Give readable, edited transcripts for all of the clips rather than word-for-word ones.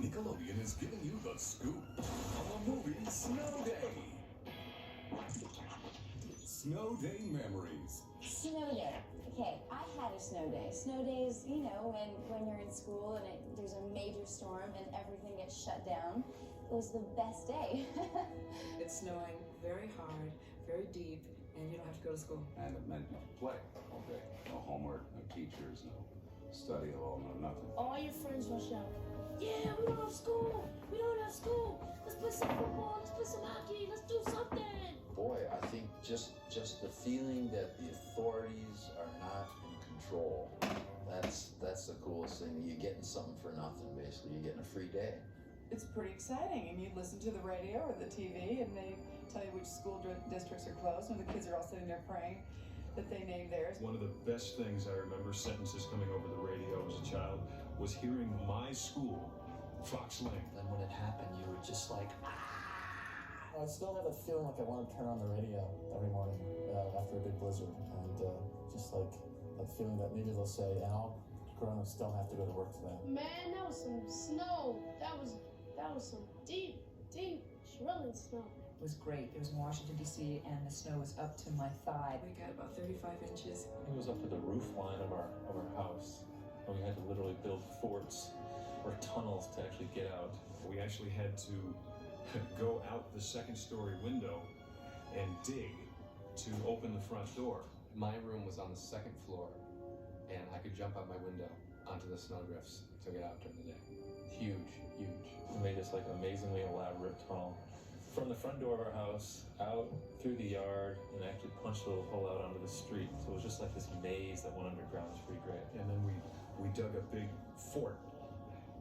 Nickelodeon is giving you the scoop on the movie Snow Day. Snow Day memories. Snow Day. Okay, I had a snow day. Snow days, you know, when you're in school and there's a major storm and everything gets shut down. It was the best day. It's snowing very hard, very deep, and you don't have to go to school. And it meant no play all day. No homework, no teachers, no study at all, no nothing. All your friends rush out. Yeah, we don't have school. We don't have school. Let's play some football. Let's play some hockey. Let's do something. Boy, I think just the feeling that the authorities are not in control, that's the coolest thing. You're getting something for nothing, basically. You're getting a free day. It's pretty exciting, and you listen to the radio or the TV, and they tell you which school districts are closed, and the kids are all sitting there praying that they name theirs. One of the best things I remember, sentences coming over the radio as a child, was hearing my school, Fox Lane. Then when it happened, you were just like, I still have that feeling like I want to turn on the radio every morning after a big blizzard, and just like that feeling that maybe they'll say, and all grown-ups don't have to go to work today. Man, that was some snow. That was some deep, shrilling snow. It was great. It was in Washington, D.C., and the snow was up to my thigh. We got about 35 inches. It was up to the roof line of our house, and we had to literally build forts or tunnels to actually get out. We actually had to go out the second-story window and dig to open the front door. my room was on the second floor, and I could jump out my window onto the snowdrifts to get out during the day. Huge, huge. We made this like amazingly elaborate tunnel from the front door of our house out through the yard and actually punched a little hole out onto the street. So it was just like this maze that went underground. It was pretty great. And then we dug a big fort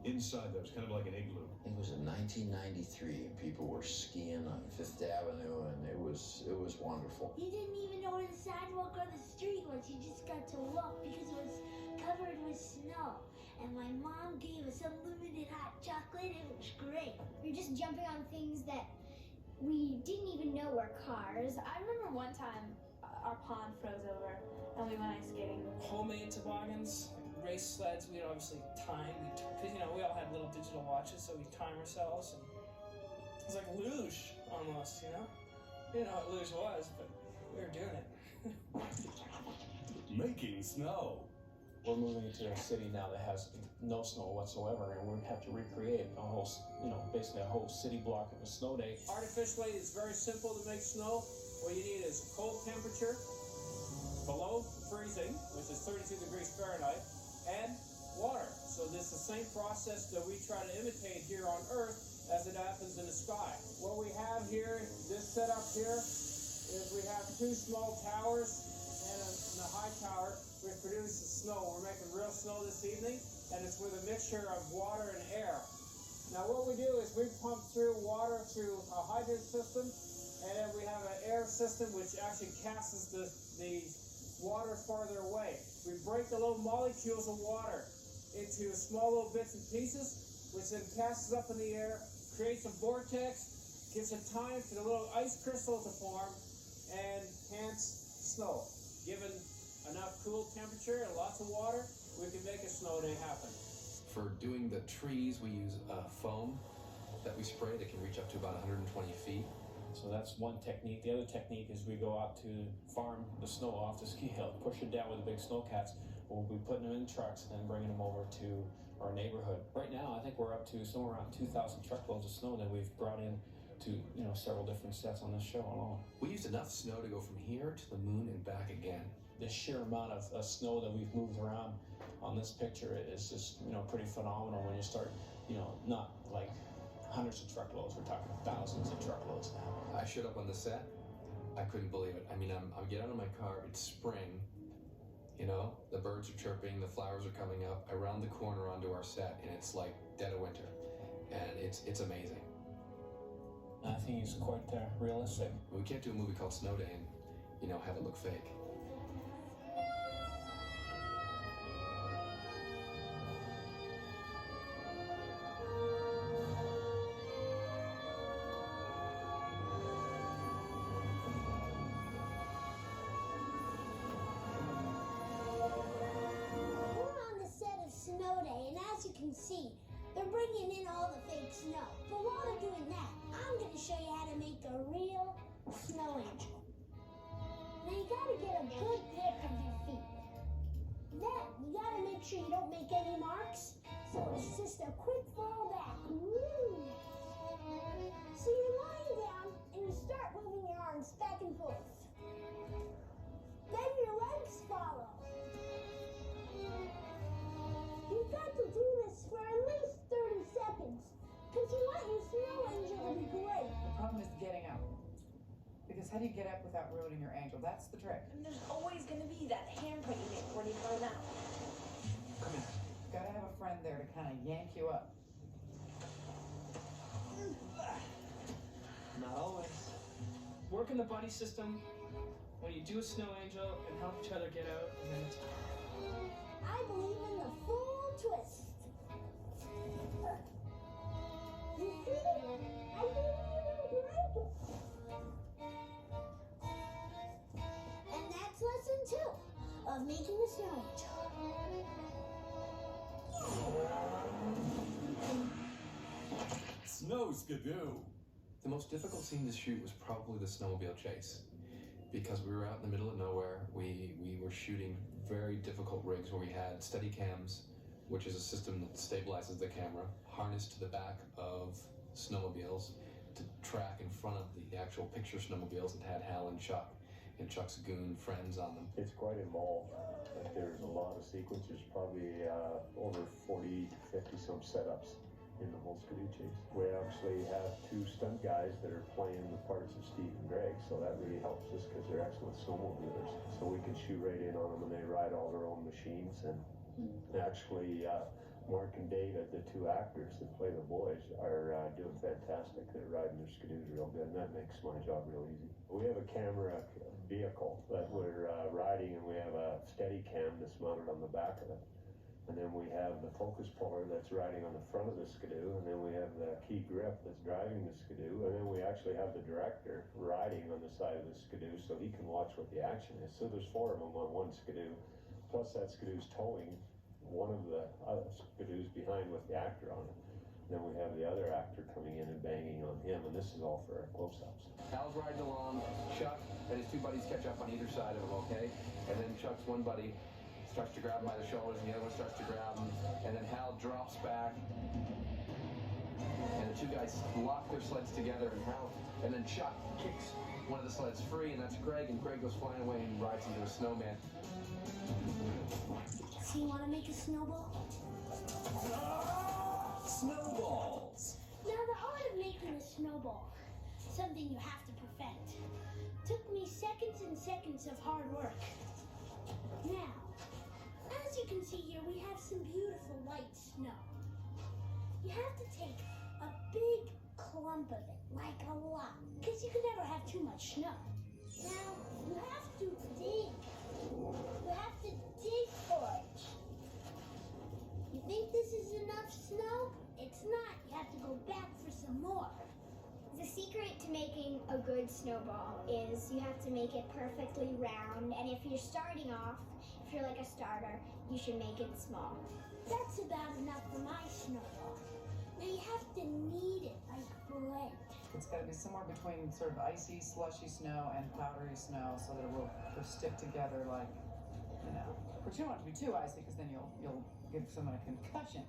inside that was kind of like an igloo. It was in 1993, and people were skiing on Fifth Avenue, and it was wonderful. You didn't even know where the sidewalk or the street was. You just got to walk because it was covered with snow. And my mom gave us unlimited hot chocolate. It was great. We were just jumping on things that we didn't even know were cars. I remember one time our pond froze over and we went ice skating. Homemade toboggans, race sleds. We'd obviously time, because we all had little digital watches, so we'd time ourselves, and it was like luge almost. You didn't know what luge was, but we were doing it. Making snow. We're moving into a city now that has no snow whatsoever, and we're going to have to recreate a whole, basically a whole city block of a snow day. Artificially, it's very simple to make snow. What you need is cold temperature, below freezing, which is 32 degrees Fahrenheit, and water. So this is the same process that we try to imitate here on Earth as it happens in the sky. What we have here, this setup here, is we have two small towers and a high tower. We produce the snow. We're making real snow this evening, and it's with a mixture of water and air. Now what we do is we pump through water through a hydrant system, and then we have an air system which actually casts the water farther away. We break the little molecules of water into small little bits and pieces, which then casts up in the air, creates a vortex, gives it time for the little ice crystal to form, and hence snow. Given enough cool temperature and lots of water, we can make a snow day happen. For doing the trees, we use foam that we spray that can reach up to about 120 feet. So that's one technique. The other technique is we go out to farm the snow off the ski hill, push it down with the big snowcats. We'll be putting them in trucks and then bringing them over to our neighborhood. Right now, I think we're up to somewhere around 2,000 truckloads of snow that we've brought in to several different sets on this show alone. We used enough snow to go from here to the moon and back again. The sheer amount of snow that we've moved around on this picture is just pretty phenomenal when you start not like hundreds of truckloads, we're talking thousands of truckloads now. I showed up on the set, I couldn't believe it. I mean, I'm getting out of my car, it's spring, the birds are chirping, the flowers are coming up. I round the corner onto our set and it's like dead of winter, and it's amazing. I think it's quite realistic. We can't do a movie called Snow Day and have it look fake. We're on the set of Snow Day, and as you can see, They're bringing in all the fake snow. But while they're doing that, I'm going to show you how to make a real snow angel. Now you got to get a good grip of your feet. Then you got to make sure you don't make any marks. So it's just a quick fall back. Woo! So you're lying down and you start moving your arms back and forth. Then your legs follow. You've got to do this for at least 30 seconds because you want your snow angel to be great. The problem is getting up. Because how do you get up without ruining your angel? That's the trick. And there's always going to be that handprint you make when you burn out. Come here. You've got to have a friend there to kind of yank you up. Not always. Work in the buddy system when you do a snow angel and help each other get out, and then it's I believe in the full twist. You see? I believe in your ankle. And that's lesson 2 of making a snow angel. Snow skidoo. The most difficult scene to shoot was probably the Snowmobile Chase, because we were out in the middle of nowhere. We were shooting very difficult rigs where we had steady cams, which is a system that stabilizes the camera, harnessed to the back of snowmobiles to track in front of the actual picture snowmobiles that had Hal and Chuck's goon friends on them. It's quite involved. Like there's a lot of sequences, probably over 40 to 50 some setups in the whole Skidoo Chase. We actually have 2 stunt guys that are playing the parts of Steve and Greg, so that really helps us because they're excellent snowmobilers. So we can shoot right in on them and they ride all their own machines. And actually, Mark and David, the 2 actors that play the boys, are doing fantastic. They're riding their Skidoos real good, and that makes my job real easy. We have a camera vehicle that we're riding, and we have a steady cam that's mounted on the back of it. And then we have the focus puller that's riding on the front of the Skidoo, and then we have the key grip that's driving the Skidoo, and then we actually have the director riding on the side of the Skidoo so he can watch what the action is. So there's 4 of them on one Skidoo, plus that Skidoo's towing one of the other Skidoos behind with the actor on it. Then we have the other actor coming in and banging on him, and this is all for our close-ups. Hal's riding along, Chuck and his 2 buddies catch up on either side of him, okay? And then Chuck's one buddy starts to grab him by the shoulders, and the other one starts to grab him, and then Hal drops back, and the 2 guys lock their sleds together, and then Chuck kicks one of the sleds free, and that's Greg, and Greg goes flying away and rides into a snowman. So you want to make a snowball? Snowballs. Now the art of making a snowball, something you have to perfect, took me seconds and seconds of hard work. Now, as you can see here, we have some beautiful white snow. You have to take a big clump of it, like a lot, because you can never have too much snow. Now, you have to dig. You have to dig for it. You think this is enough snow? It's not. You have to go back for some more. The secret to making a good snowball is you have to make it perfectly round, and if you're starting off, if you're like a starter, you should make it small. That's about enough for my snowball. Now you have to knead it like bread. It's got to be somewhere between sort of icy, slushy snow and powdery snow so that it will stick together like, you know. But you don't want it to be too icy because then you'll give someone a concussion.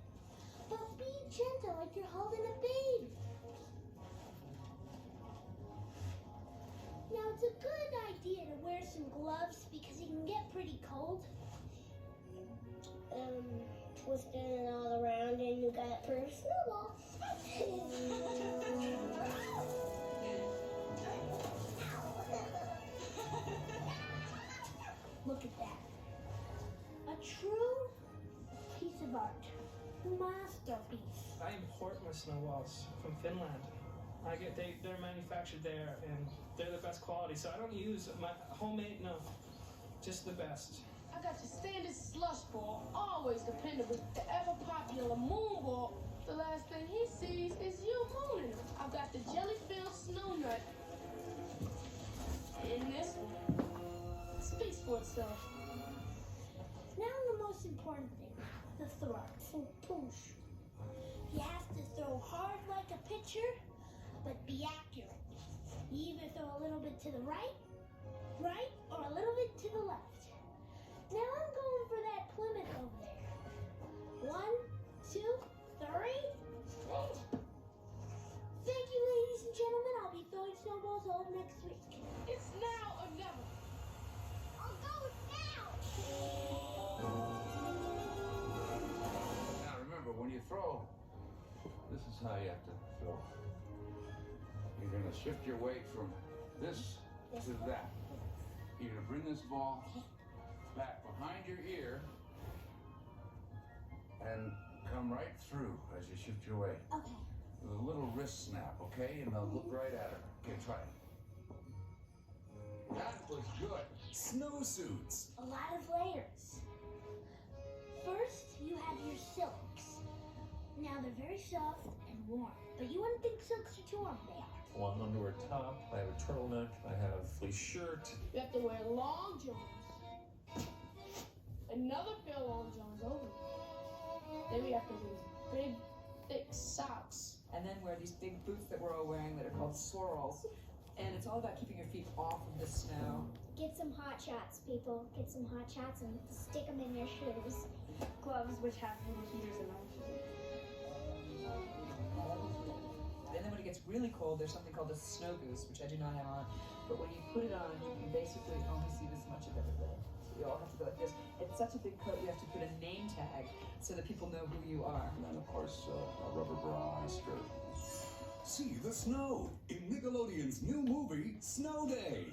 But be gentle like you're holding a baby. Now it's a good idea to wear some gloves because it can get pretty cold. Twisting it all around and you got it for a snowball. Look at that. A true piece of art. Masterpiece. I import my snowballs from Finland. They're manufactured there, and they're the best quality. So I don't use my homemade, no, just the best. I got your standard slush ball, always dependable. The ever popular moon ball. The last thing he sees is you mooning him. I've got the jelly-filled snow nut. And this one speaks for itself. Now the most important thing, the throat. Push. You picture, but be accurate. You either throw a little bit to the right, or a little bit to the left. Now I'm going for that Plymouth over there. 1, 2, 3. Thank you, ladies and gentlemen. I'll be throwing snowballs all next week. It's now or never. I'll go now. Now remember, when you throw, this is how you have to throw. You're gonna shift your weight from this to that. You're gonna bring this ball back behind your ear and come right through as you shift your weight. Okay. With a little wrist snap, okay? And now look right at her. Okay, try it. That was good. Snowsuits. A lot of layers. First, you have your silks. Now they're very soft and warm, but you wouldn't think silks are too warm. They are. One underwear top, I have a turtleneck, I have a fleece shirt. You have to wear long johns. Another pair of long johns over it. Then we have to use big, thick socks. And then wear these big boots that we're all wearing that are called swirls. And it's all about keeping your feet off of the snow. Get some hot shots, people. Get some hot shots and stick them in your shoes. Gloves, which have little heaters in them. And then when it gets really cold, there's something called a snow goose, which I do not have on. But when you put it on, you can basically only see this much of everything. So you all have to go like this. It's such a big coat, you have to put a name tag so that people know who you are. And then, of course, a rubber bra and a skirt. See the snow in Nickelodeon's new movie, Snow Day.